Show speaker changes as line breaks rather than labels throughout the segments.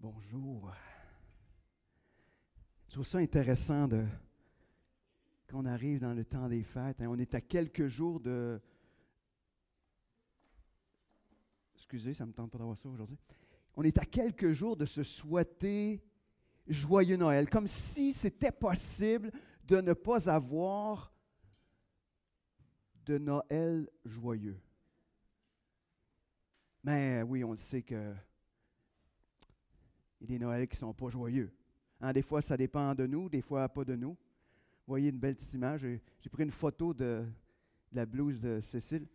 Bonjour. Je trouve ça intéressant qu'on arrive dans le temps des fêtes. On est à quelques jours de... Excusez, ça ne me tente pas d'avoir ça aujourd'hui. On est à quelques jours de se souhaiter joyeux Noël, comme si c'était possible de ne pas avoir de Noël joyeux. Mais oui, on le sait que il y a des Noëls qui ne sont pas joyeux. Hein, des fois, ça dépend de nous, des fois, pas de nous. Vous voyez une belle petite image. J'ai pris une photo de la blouse de Cécile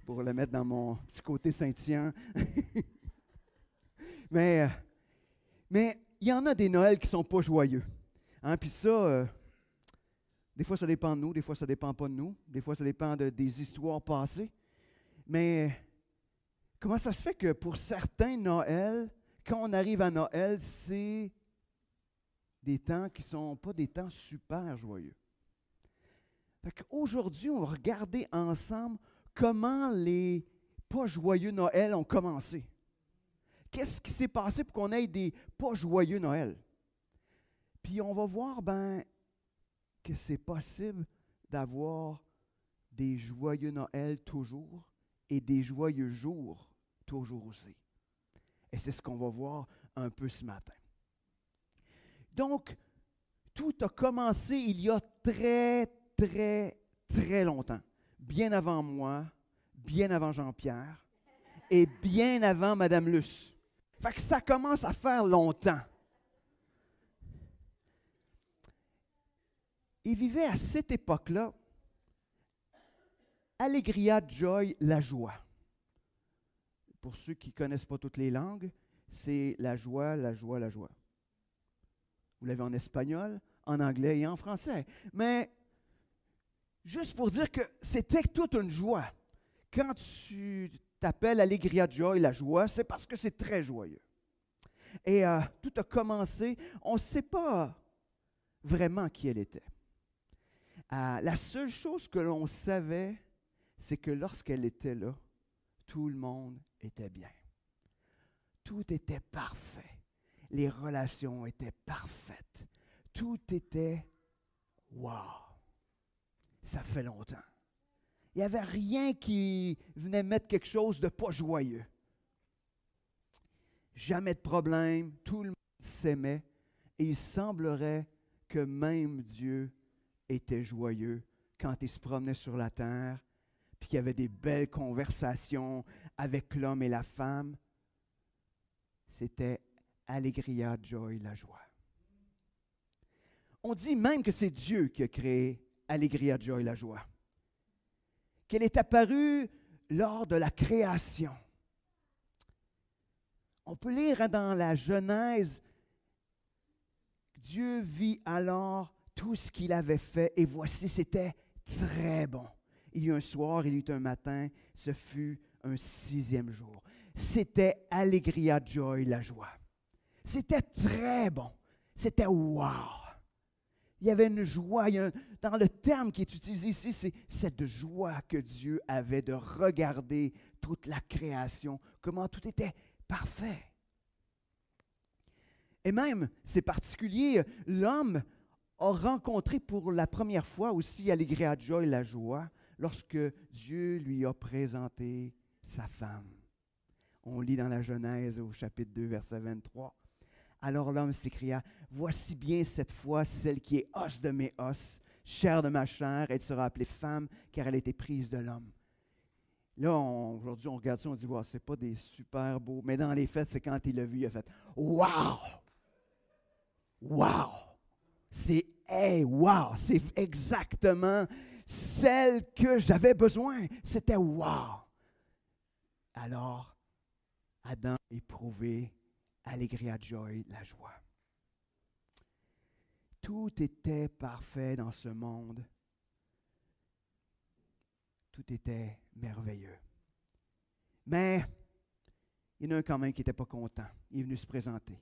pour la mettre dans mon petit côté Saint-Tien. mais il y en a des Noëls qui ne sont pas joyeux. Hein, puis ça, des fois, ça dépend de nous, des fois, ça ne dépend pas de nous. Des fois, ça dépend des histoires passées. Mais comment ça se fait que pour certains Noëls, quand on arrive à Noël, c'est des temps qui ne sont pas des temps super joyeux. Aujourd'hui, on va regarder ensemble comment les pas joyeux Noël ont commencé. Qu'est-ce qui s'est passé pour qu'on ait des pas joyeux Noël? Puis on va voir que c'est possible d'avoir des joyeux Noël toujours et des joyeux jours toujours aussi. Et c'est ce qu'on va voir un peu ce matin. Donc, tout a commencé il y a très, très, très longtemps. Bien avant moi, bien avant Jean-Pierre et bien avant Madame Luce. Fait que ça commence à faire longtemps. Il vivait à cette époque-là Allegria, Joy, la joie. Pour ceux qui ne connaissent pas toutes les langues, c'est la joie, la joie, la joie. Vous l'avez en espagnol, en anglais et en français. Mais juste pour dire que c'était toute une joie. Quand tu t'appelles Allegria, Joy, la joie, c'est parce que c'est très joyeux. Et tout a commencé, on ne sait pas vraiment qui elle était. La seule chose que l'on savait, c'est que lorsqu'elle était là, tout le monde était bien. Tout était parfait. Les relations étaient parfaites. Tout était wow. Ça fait longtemps. Il n'y avait rien qui venait mettre quelque chose de pas joyeux. Jamais de problème. Tout le monde s'aimait. Et il semblerait que même Dieu était joyeux quand il se promenait sur la terre, puis qu'il y avait des belles conversations avec l'homme et la femme. C'était Allegria, Joy, la joie. On dit même que c'est Dieu qui a créé Allegria, Joy, la joie. Qu'elle est apparue lors de la création. On peut lire dans la Genèse, Dieu vit alors tout ce qu'il avait fait et voici, c'était très bon. Il y eut un soir, il y eut un matin, ce fut un 6e jour. C'était Allegria, Joy, la joie. C'était très bon. C'était wow. Il y avait une joie. Dans le terme qui est utilisé ici, c'est cette joie que Dieu avait de regarder toute la création, comment tout était parfait. Et même, c'est particulier, l'homme a rencontré pour la première fois aussi Allegria, Joy, la joie, lorsque Dieu lui a présenté sa femme. On lit dans la Genèse au chapitre 2, verset 23. Alors l'homme s'écria, « Voici bien cette fois celle qui est os de mes os, chair de ma chair, elle sera appelée femme, car elle a été prise de l'homme. » Là, aujourd'hui, on regarde ça, on dit, wow, c'est pas des super beaux, mais dans les faits, c'est quand il l'a vu, il a fait, « Wow! Wow! C'est, hey, wow! C'est exactement celle que j'avais besoin. C'était wow! » Alors, Adam a éprouvé Allegria, Joy, la joie. Tout était parfait dans ce monde. Tout était merveilleux. Mais il y en a un quand même qui n'était pas content. Il est venu se présenter.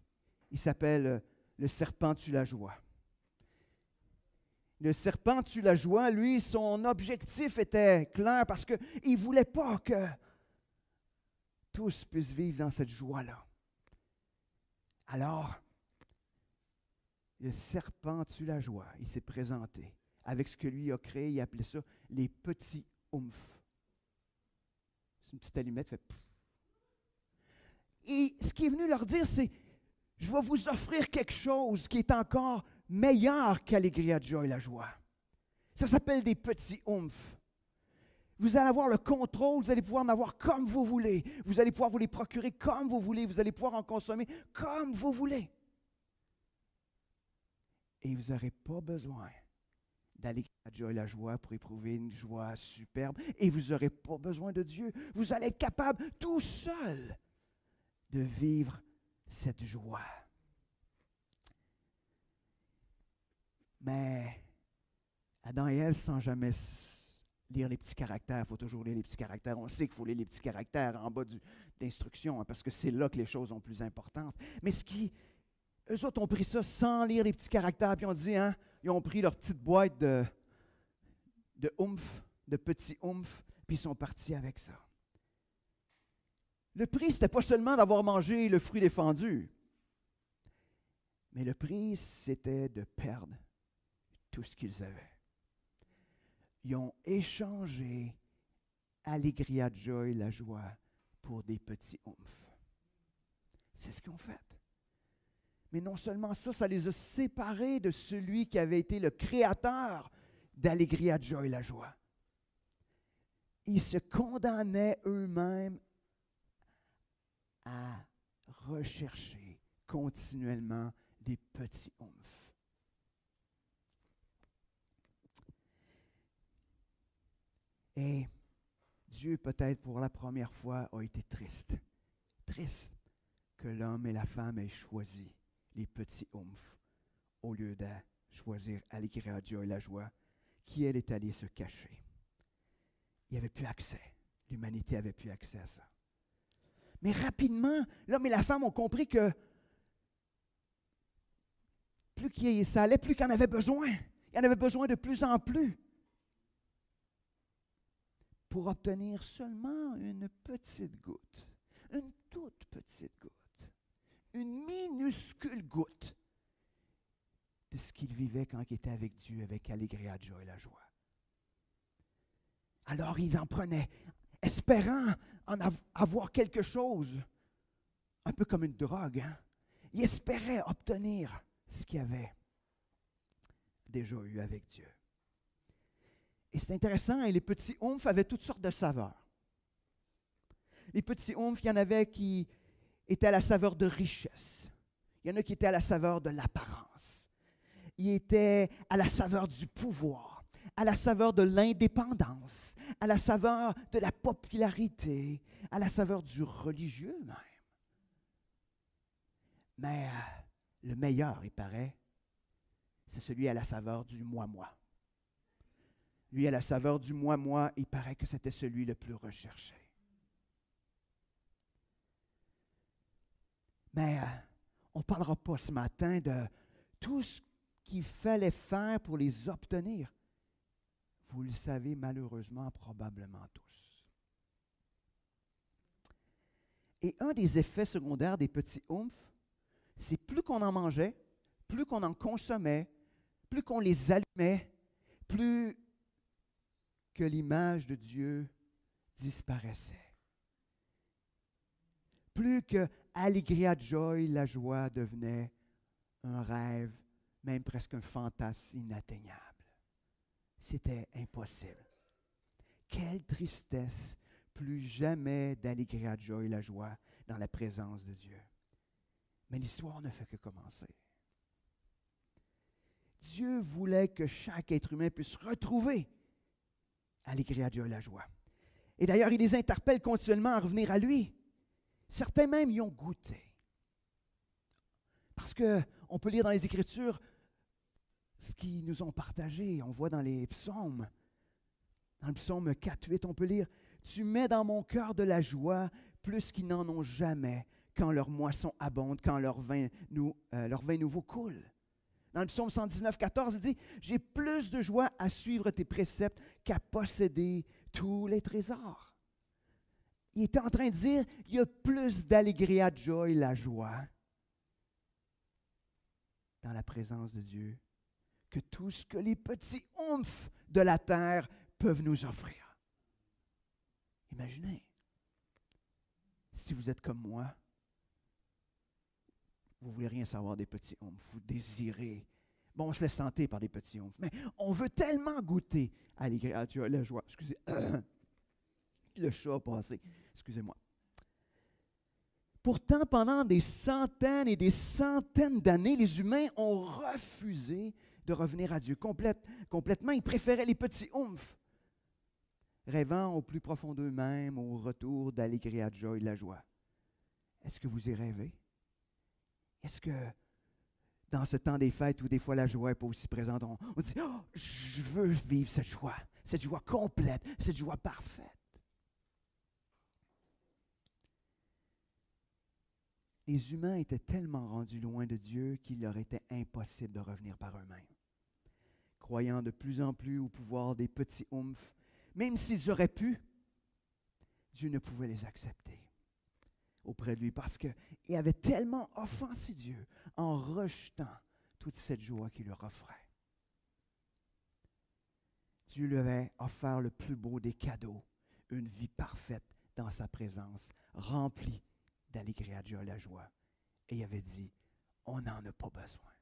Il s'appelle le serpent tue la joie. Le serpent tue la joie, lui, son objectif était clair parce qu'il ne voulait pas que tous puissent vivre dans cette joie-là. Alors, le serpent tue la joie. Il s'est présenté avec ce que lui a créé. Il appelait ça les petits oumphes. C'est une petite allumette, fait pouf. Et ce qui est venu leur dire, c'est, je vais vous offrir quelque chose qui est encore meilleur qu'Allegria Joy, la joie. Ça s'appelle des petits oumphes. Vous allez avoir le contrôle, vous allez pouvoir en avoir comme vous voulez. Vous allez pouvoir vous les procurer comme vous voulez. Vous allez pouvoir en consommer comme vous voulez. Et vous n'aurez pas besoin d'aller à Joy la joie pour éprouver une joie superbe. Et vous n'aurez pas besoin de Dieu. Vous allez être capable tout seul de vivre cette joie. Mais Adam et Ève, sans jamais lire les petits caractères, il faut toujours lire les petits caractères. On sait qu'il faut lire les petits caractères en bas d'instruction, parce que c'est là que les choses sont plus importantes. Mais eux autres ont pris ça sans lire les petits caractères, puis on dit, ils ont pris leur petite boîte de oumph, de petits oumph, puis ils sont partis avec ça. Le prix, ce n'était pas seulement d'avoir mangé le fruit défendu, mais le prix, c'était de perdre tout ce qu'ils avaient. Ils ont échangé Allegria Joy, la joie, pour des petits oumph. C'est ce qu'ils ont fait. Mais non seulement ça, ça les a séparés de celui qui avait été le créateur d'Allegria Joy, la joie. Ils se condamnaient eux-mêmes à rechercher continuellement des petits oumph. Et Dieu, peut-être pour la première fois, a été triste. Triste que l'homme et la femme aient choisi les petits oumph au lieu de choisir Allegria Joy, la joie, qui elle est allée se cacher. Il n'y avait plus accès. L'humanité n'avait plus accès à ça. Mais rapidement, l'homme et la femme ont compris que plus ça allait, plus qu'il en avait besoin. Il en avait besoin de plus en plus. Pour obtenir seulement une petite goutte, une toute petite goutte, une minuscule goutte de ce qu'il vivait quand il était avec Dieu, avec Allegria Joy, la joie. Alors ils en prenaient, espérant en avoir quelque chose, un peu comme une drogue. Ils espéraient obtenir ce qu'ils avaient déjà eu avec Dieu. Et c'est intéressant, et les petits oumph avaient toutes sortes de saveurs. Les petits oumph, il y en avait qui étaient à la saveur de richesse. Il y en a qui étaient à la saveur de l'apparence. Ils étaient à la saveur du pouvoir, à la saveur de l'indépendance, à la saveur de la popularité, à la saveur du religieux même. Mais le meilleur, il paraît, c'est celui à la saveur du moi-moi. Lui, à la saveur du moi-moi, il paraît que c'était celui le plus recherché. Mais on ne parlera pas ce matin de tout ce qu'il fallait faire pour les obtenir. Vous le savez malheureusement, probablement tous. Et un des effets secondaires des petits oumph, c'est plus qu'on en mangeait, plus qu'on en consommait, plus qu'on les allumait, plus que l'image de Dieu disparaissait. Plus que Allegria Joy, la joie, devenait un rêve, même presque un fantasme inatteignable. C'était impossible. Quelle tristesse, plus jamais d'Allegria Joy, la joie, dans la présence de Dieu. Mais l'histoire ne fait que commencer. Dieu voulait que chaque être humain puisse retrouver Allegria Joy, la joie. Et d'ailleurs, il les interpelle continuellement à revenir à lui. Certains même y ont goûté. Parce qu'on peut lire dans les Écritures ce qu'ils nous ont partagé. On voit dans les psaumes. Dans le psaume 4-8, on peut lire « Tu mets dans mon cœur de la joie plus qu'ils n'en ont jamais quand leur moisson abonde, quand leur vin nouveau coule. » Dans le psaume 119-14, il dit « J'ai plus de joie à suivre tes préceptes qu'à posséder tous les trésors. » Il était en train de dire, il y a plus d'Allegria Joy, la joie, dans la présence de Dieu que tout ce que les petits oomphes de la terre peuvent nous offrir. Imaginez, si vous êtes comme moi, vous ne voulez rien savoir des petits oomphes, vous désirez. Bon, on se laisse tenter par des petits oomphes, mais on veut tellement goûter à la joie. Excusez, le chat a passé, excusez-moi. Pourtant, pendant des centaines et des centaines d'années, les humains ont refusé de revenir à Dieu complètement. Ils préféraient les petits oomphes, rêvant au plus profond d'eux-mêmes au retour d'Allegria Joy, de la joie. Est-ce que vous y rêvez? Est-ce que dans ce temps des fêtes où des fois la joie n'est pas aussi présente, on dit « Oh, je veux vivre cette joie complète, cette joie parfaite. » Les humains étaient tellement rendus loin de Dieu qu'il leur était impossible de revenir par eux-mêmes. Croyant de plus en plus au pouvoir des petits oomphes, même s'ils auraient pu, Dieu ne pouvait les accepter auprès de lui parce qu'il avait tellement offensé Dieu en rejetant toute cette joie qu'il leur offrait. Dieu lui avait offert le plus beau des cadeaux, une vie parfaite dans sa présence, remplie d'allegria Joy, la joie. Et il avait dit, on n'en a pas besoin.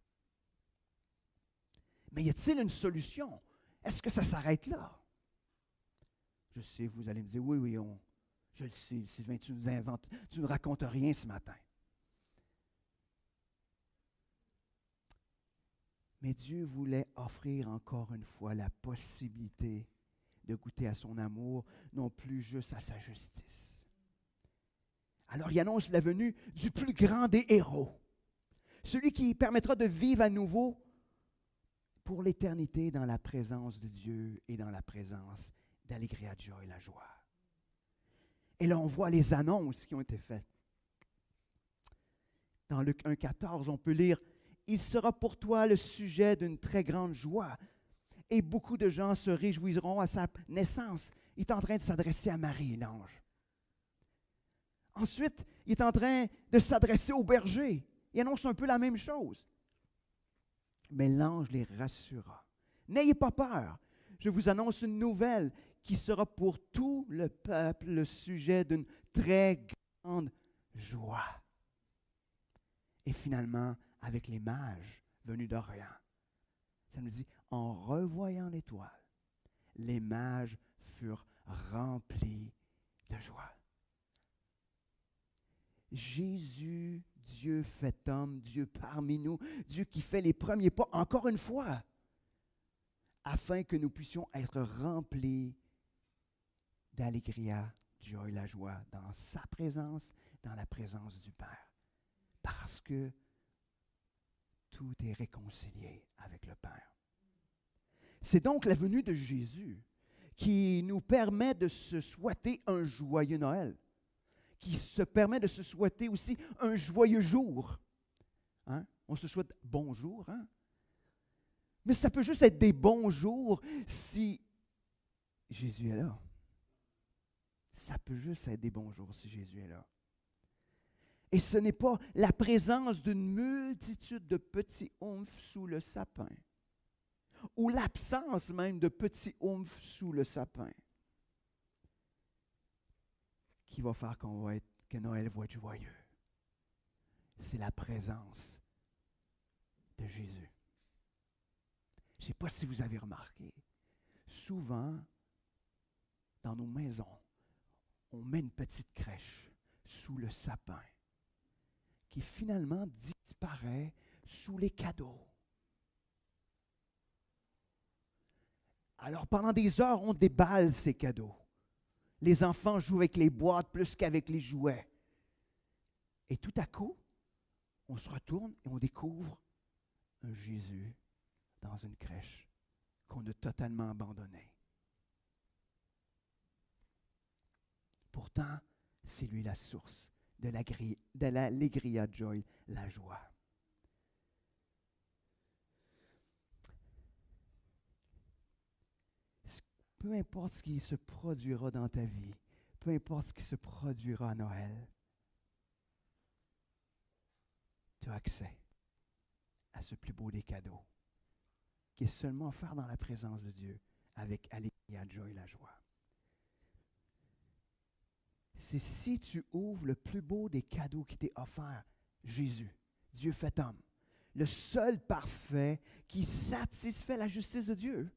Mais y a-t-il une solution? Est-ce que ça s'arrête là? Je sais, vous allez me dire, oui, je le sais, Sylvain, tu ne racontes rien ce matin. Mais Dieu voulait offrir encore une fois la possibilité de goûter à son amour, non plus juste à sa justice. Alors il annonce la venue du plus grand des héros, celui qui permettra de vivre à nouveau pour l'éternité dans la présence de Dieu et dans la présence d'Allegria Joy, la joie. Et là, on voit les annonces qui ont été faites. Dans Luc 1,14, on peut lire « Il sera pour toi le sujet d'une très grande joie, et beaucoup de gens se réjouiront à sa naissance. » Il est en train de s'adresser à Marie, l'ange. Ensuite, il est en train de s'adresser aux bergers. Il annonce un peu la même chose. Mais l'ange les rassura. « N'ayez pas peur, je vous annonce une nouvelle qui sera pour tout le peuple le sujet d'une très grande joie. » Et finalement, avec les mages venus d'Orient, ça nous dit, en revoyant l'étoile, les mages furent remplis de joie. Jésus, Dieu fait homme, Dieu parmi nous, Dieu qui fait les premiers pas, encore une fois, afin que nous puissions être remplis d'allegria, joie, la joie, dans sa présence, dans la présence du Père. Parce que tout est réconcilié avec le Père. C'est donc la venue de Jésus qui nous permet de se souhaiter un joyeux Noël, qui se permet de se souhaiter aussi un joyeux jour. Hein? On se souhaite bonjour, hein? Mais ça peut juste être des bons jours si Jésus est là. Ça peut juste être des bons jours si Jésus est là. Et ce n'est pas la présence d'une multitude de petits oomphes sous le sapin, ou l'absence même de petits oomphes sous le sapin, qui va faire que Noël va être joyeux. C'est la présence de Jésus. Je ne sais pas si vous avez remarqué, souvent, dans nos maisons, on met une petite crèche sous le sapin qui finalement disparaît sous les cadeaux. Alors pendant des heures, on déballe ces cadeaux. Les enfants jouent avec les boîtes plus qu'avec les jouets. Et tout à coup, on se retourne et on découvre un Jésus dans une crèche qu'on a totalement abandonné. Pourtant, c'est lui la source de l'allegria joy, la joie. Peu importe ce qui se produira dans ta vie, peu importe ce qui se produira à Noël, tu as accès à ce plus beau des cadeaux, qui est seulement offert dans la présence de Dieu, avec Alléluia, joie et la joie. C'est si tu ouvres le plus beau des cadeaux qui t'est offert, Jésus, Dieu fait homme, le seul parfait qui satisfait la justice de Dieu.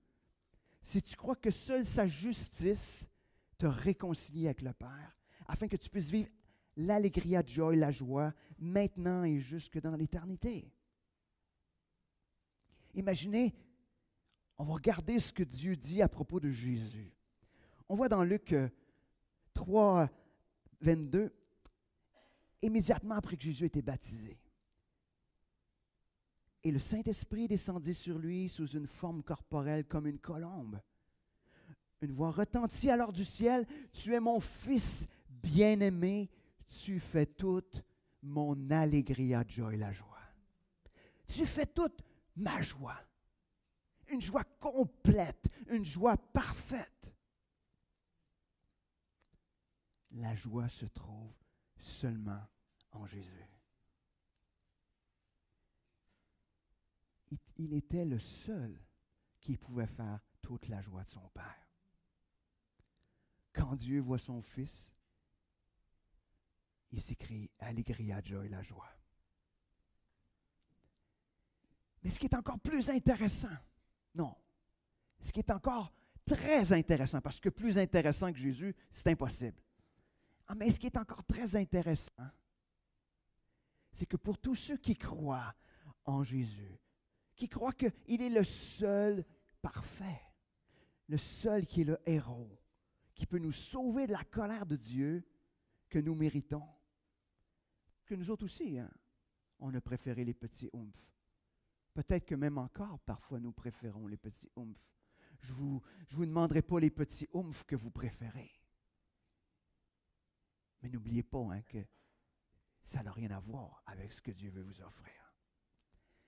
Si tu crois que seule sa justice te réconcilie avec le Père, afin que tu puisses vivre l'allégria, joie et la joie, maintenant et jusque dans l'éternité. Imaginez, on va regarder ce que Dieu dit à propos de Jésus. On voit dans Luc 3, 22, immédiatement après que Jésus était baptisé. Et le Saint-Esprit descendit sur lui sous une forme corporelle comme une colombe. Une voix retentit alors du ciel, « Tu es mon Fils bien-aimé, tu fais toute mon allégria, joie et la joie. » Tu fais toute ma joie. Une joie complète, une joie parfaite. La joie se trouve seulement en Jésus. Il était le seul qui pouvait faire toute la joie de son Père. Quand Dieu voit son Fils, il s'écrie « Allégria, joie et la joie ». Mais ce qui est encore plus intéressant, non, ce qui est encore très intéressant, parce que plus intéressant que Jésus, c'est impossible. Mais ce qui est encore très intéressant, c'est que pour tous ceux qui croient en Jésus, qui croient qu'il est le seul parfait, le seul qui est le héros, qui peut nous sauver de la colère de Dieu que nous méritons, que nous autres aussi, on a préféré les petits oumphes. Peut-être que même encore, parfois, nous préférons les petits oumphes. Je vous demanderai pas les petits oumphes que vous préférez. Mais n'oubliez pas que ça n'a rien à voir avec ce que Dieu veut vous offrir.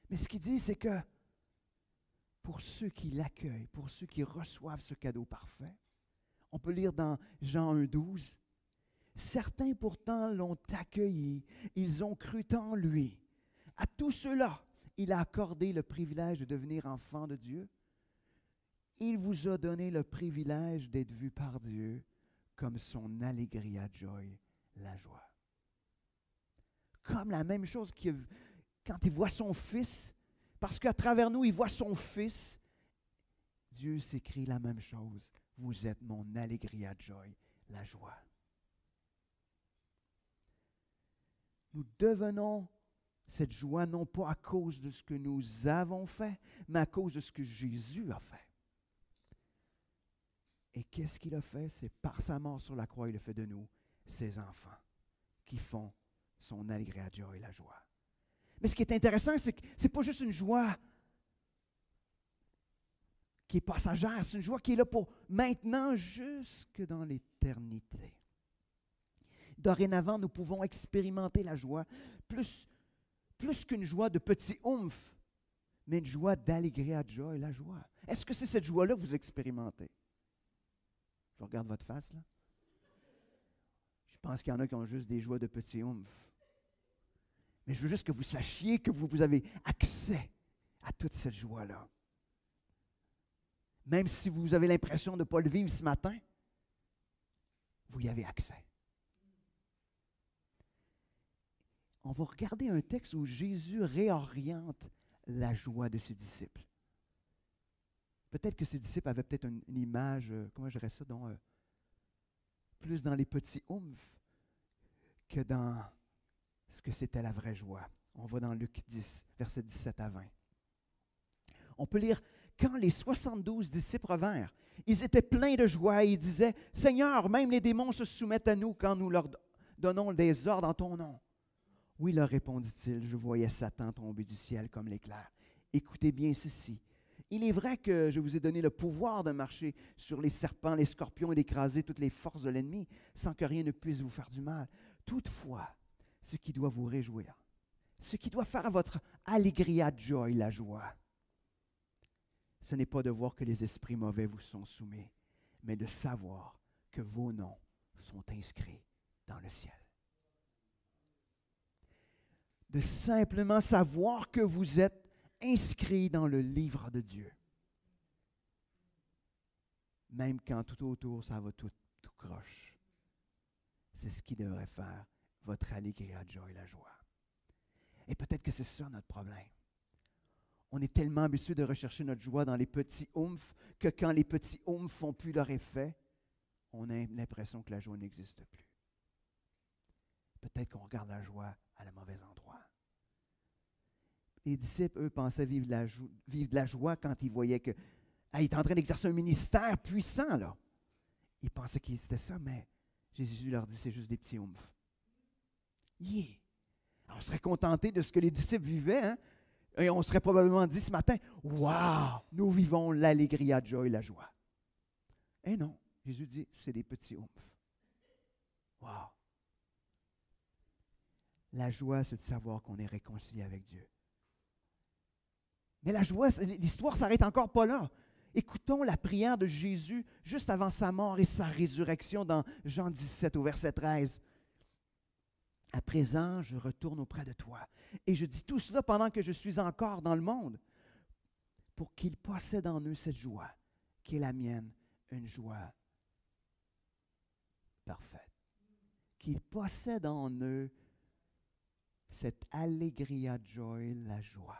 Mais ce qu'il dit, c'est que pour ceux qui l'accueillent, pour ceux qui reçoivent ce cadeau parfait, on peut lire dans Jean 1,12, « Certains pourtant l'ont accueilli, ils ont cru en lui. À tous ceux-là, il a accordé le privilège de devenir enfants de Dieu. Il vous a donné le privilège d'être vus par Dieu comme son allégria, joie, la joie. » Comme la même chose quand il voit son Fils, parce qu'à travers nous, il voit son Fils, Dieu s'écrit la même chose. Vous êtes mon allégria, joie, la joie. Nous devenons cette joie non pas à cause de ce que nous avons fait, mais à cause de ce que Jésus a fait. Et qu'est-ce qu'il a fait? C'est par sa mort sur la croix, il a fait de nous ses enfants qui font son allégria, joie et la joie. Mais ce qui est intéressant, c'est que ce n'est pas juste une joie qui est passagère, c'est une joie qui est là pour maintenant jusque dans l'éternité. Dorénavant, nous pouvons expérimenter la joie, plus qu'une joie de petit oomph, mais une joie d'allégria, joie et la joie. Est-ce que c'est cette joie-là que vous expérimentez? Je regarde votre face, là. Je pense qu'il y en a qui ont juste des joies de petit oomph. Mais je veux juste que vous sachiez que vous avez accès à toute cette joie-là. Même si vous avez l'impression de ne pas le vivre ce matin, vous y avez accès. On va regarder un texte où Jésus réoriente la joie de ses disciples. Peut-être que ses disciples avaient peut-être une image, comment je dirais ça, plus dans les petits oomph que dans ce que c'était la vraie joie. On va dans Luc 10, versets 17 à 20. On peut lire, « Quand les 72 disciples revinrent, ils étaient pleins de joie et ils disaient, « Seigneur, même les démons se soumettent à nous quand nous leur donnons des ordres en ton nom. » « Oui, leur répondit-il, je voyais Satan tomber du ciel comme l'éclair. Écoutez bien ceci. Il est vrai que je vous ai donné le pouvoir de marcher sur les serpents, les scorpions et d'écraser toutes les forces de l'ennemi, sans que rien ne puisse vous faire du mal. Toutefois, ce qui doit vous réjouir, ce qui doit faire à votre allégria, joie, la joie, ce n'est pas de voir que les esprits mauvais vous sont soumis, mais de savoir que vos noms sont inscrits dans le ciel. » De simplement savoir que vous êtes inscrits dans le livre de Dieu. Même quand tout autour, ça va tout croche. C'est ce qui devrait faire votre allégria joy, la joie. Et peut-être que c'est ça notre problème. On est tellement habitué de rechercher notre joie dans les petits oomphes que quand les petits oomphes font plus leur effet, on a l'impression que la joie n'existe plus. Peut-être qu'on regarde la joie à le mauvais endroit. Les disciples, eux, pensaient vivre de la joie quand ils voyaient qu'il était en train d'exercer un ministère puissant, là. Ils pensaient que c'était ça, mais Jésus leur dit, c'est juste des petits oomphes. Yeah! On serait contenté de ce que les disciples vivaient, hein? Et on serait probablement dit ce matin, « Wow! Nous vivons l'allégria, joy, la joie. » Et non, Jésus dit, c'est des petits oomphes. Wow! La joie, c'est de savoir qu'on est réconcilié avec Dieu. Mais la joie, l'histoire ne s'arrête encore pas là. Écoutons la prière de Jésus juste avant sa mort et sa résurrection dans Jean 17 au verset 13. « À présent, je retourne auprès de toi. Et je dis tout cela pendant que je suis encore dans le monde, pour qu'ils possèdent en eux cette joie qui est la mienne, une joie parfaite. Qu'ils possèdent en eux cette allegria joy, la joie. »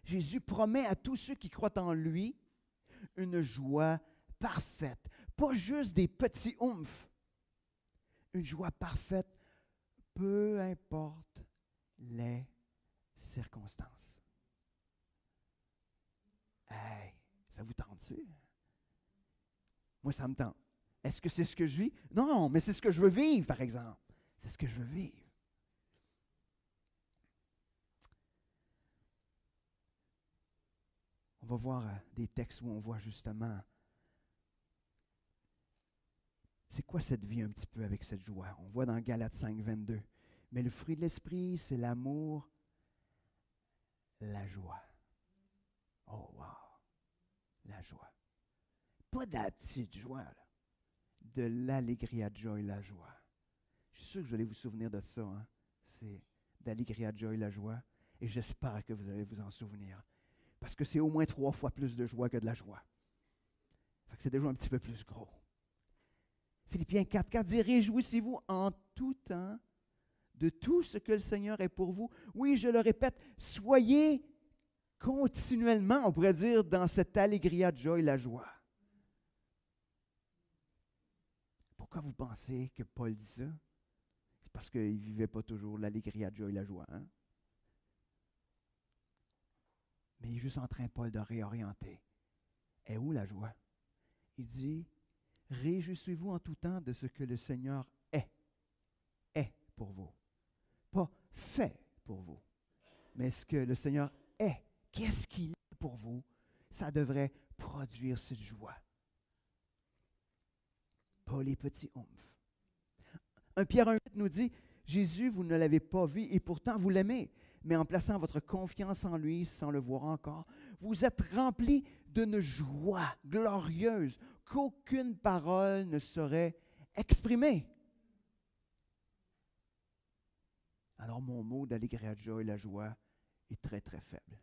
Jésus promet à tous ceux qui croient en lui une joie parfaite, pas juste des petits oomphes, une joie parfaite, peu importe les circonstances. Hey, ça vous tente-tu? Moi, ça me tente. Est-ce que c'est ce que je vis? Non, mais c'est ce que je veux vivre, par exemple. C'est ce que je veux vivre. On va voir des textes où on voit justement c'est quoi cette vie un petit peu avec cette joie. On voit dans Galates 5, 22. Mais le fruit de l'esprit, c'est l'amour, la joie. Oh, wow! La joie. Pas de la petite joie, là. De l'allegria joy, la joie. Je suis sûr que vous allez vous souvenir de ça. Hein? C'est d'allegria joy, la joie. Et j'espère que vous allez vous en souvenir. Parce que c'est au moins 3 fois plus de joie que de la joie. Fait que c'est déjà un petit peu plus gros. Philippiens 4 dit, « Réjouissez-vous en tout temps de tout ce que le Seigneur est pour vous. » Oui, je le répète, soyez continuellement, on pourrait dire, dans cette allegria joy, la joie. Pourquoi vous pensez que Paul dit ça? C'est parce qu'il ne vivait pas toujours l'allegria joy, la joie. Hein? Mais il est juste en train, Paul, de réorienter. Et où la joie? Il dit, « Réjouissez-vous en tout temps de ce que le Seigneur est pour vous. » Pas fait pour vous, mais ce que le Seigneur est. Qu'est-ce qu'il est pour vous? Ça devrait produire cette joie. Pas les petits oomphes. 1 Pierre 1,8 nous dit, « Jésus, vous ne l'avez pas vu et pourtant vous l'aimez. Mais en plaçant votre confiance en lui, sans le voir encore, vous êtes remplis d'une joie glorieuse qu'aucune parole ne saurait exprimer. » Alors mon mot d'allegria joy, la joie, est très très faible.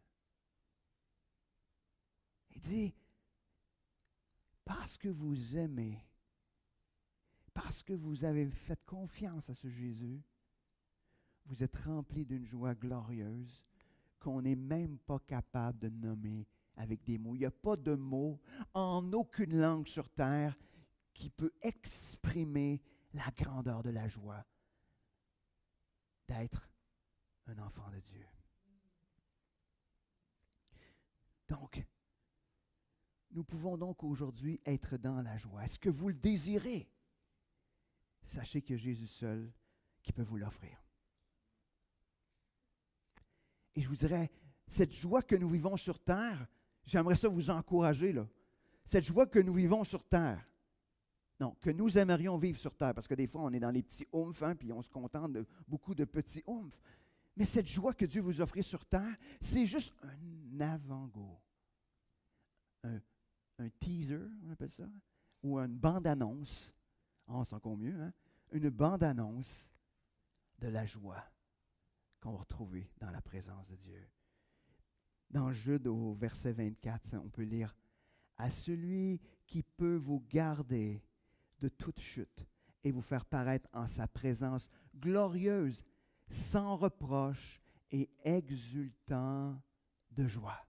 Il dit, parce que vous aimez, parce que vous avez fait confiance à ce Jésus, vous êtes remplis d'une joie glorieuse qu'on n'est même pas capable de nommer avec des mots. Il n'y a pas de mots en aucune langue sur terre qui peut exprimer la grandeur de la joie d'être un enfant de Dieu. Donc, nous pouvons donc aujourd'hui être dans la joie. Est-ce que vous le désirez? Sachez que Jésus seul qui peut vous l'offrir. Et je vous dirais, cette joie que nous vivons sur terre, j'aimerais ça vous encourager, là. Cette joie que nous vivons sur terre, non, que nous aimerions vivre sur terre, parce que des fois, on est dans les petits oomphes, hein, puis on se contente de beaucoup de petits oomphes. Mais cette joie que Dieu vous offre sur terre, c'est juste un avant-goût. Un teaser, on appelle ça, ou une bande-annonce. Oh, c'est encore mieux, hein? Une bande-annonce de la joie qu'on va retrouver dans la présence de Dieu. Dans Jude, au verset 24, on peut lire « À celui qui peut vous garder de toute chute et vous faire paraître en sa présence glorieuse, sans reproche et exultant de joie. »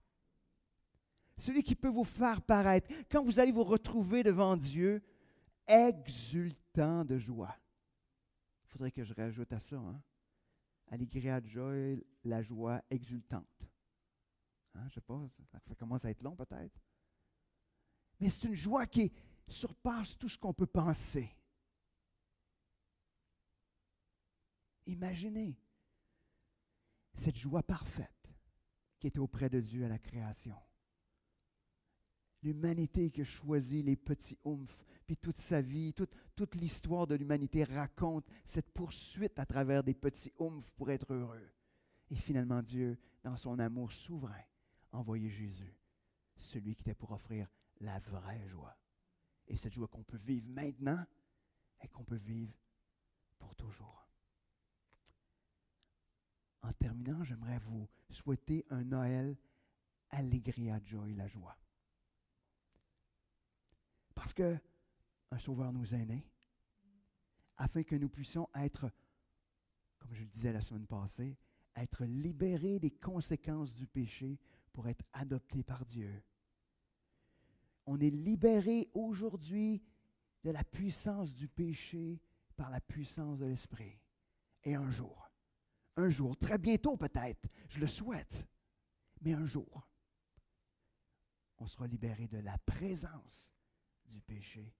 Celui qui peut vous faire paraître, quand vous allez vous retrouver devant Dieu, exultant de joie. Il faudrait que je rajoute à ça, hein? Allegria joy, la joie exultante. Hein, je ne sais pas, ça commence à être long peut-être. Mais c'est une joie qui surpasse tout ce qu'on peut penser. Imaginez cette joie parfaite qui était auprès de Dieu à la création. L'humanité qui a choisi les petits oomphes, puis toute sa vie, toute l'histoire de l'humanité raconte cette poursuite à travers des petits oomphes pour être heureux. Et finalement, Dieu, dans son amour souverain, a envoyé Jésus, celui qui était pour offrir la vraie joie. Et cette joie qu'on peut vivre maintenant et qu'on peut vivre pour toujours. En terminant, j'aimerais vous souhaiter un Noël Allegria Joy, la joie. Parce que un Sauveur nous est né, afin que nous puissions être, comme je le disais la semaine passée, être libérés des conséquences du péché pour être adoptés par Dieu. On est libérés aujourd'hui de la puissance du péché par la puissance de l'Esprit. Et un jour, très bientôt peut-être, je le souhaite, mais un jour, on sera libérés de la présence du péché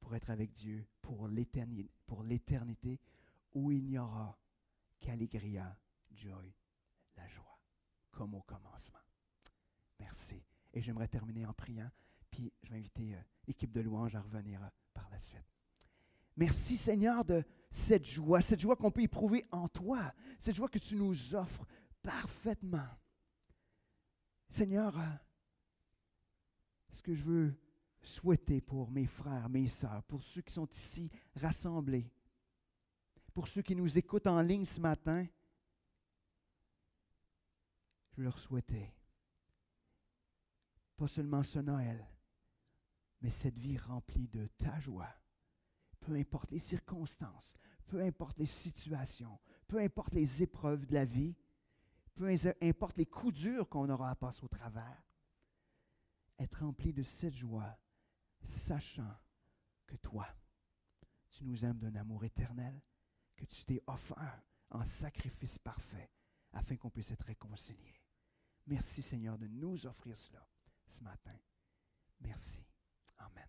pour être avec Dieu pour l'éternité où il n'y aura qu'allegria, joy, la joie, comme au commencement. Merci. Et j'aimerais terminer en priant, puis je vais inviter l'équipe de louange à revenir par la suite. Merci Seigneur de cette joie qu'on peut éprouver en toi, cette joie que tu nous offres parfaitement. Seigneur, ce que je veux souhaiter pour mes frères, mes sœurs, pour ceux qui sont ici rassemblés, pour ceux qui nous écoutent en ligne ce matin, je veux leur souhaiter pas seulement ce Noël, mais cette vie remplie de ta joie. Peu importe les circonstances, peu importe les situations, peu importe les épreuves de la vie, peu importe les coups durs qu'on aura à passer au travers, être rempli de cette joie, sachant que toi, tu nous aimes d'un amour éternel, que tu t'es offert en sacrifice parfait afin qu'on puisse être réconciliés. Merci Seigneur de nous offrir cela ce matin. Merci. Amen.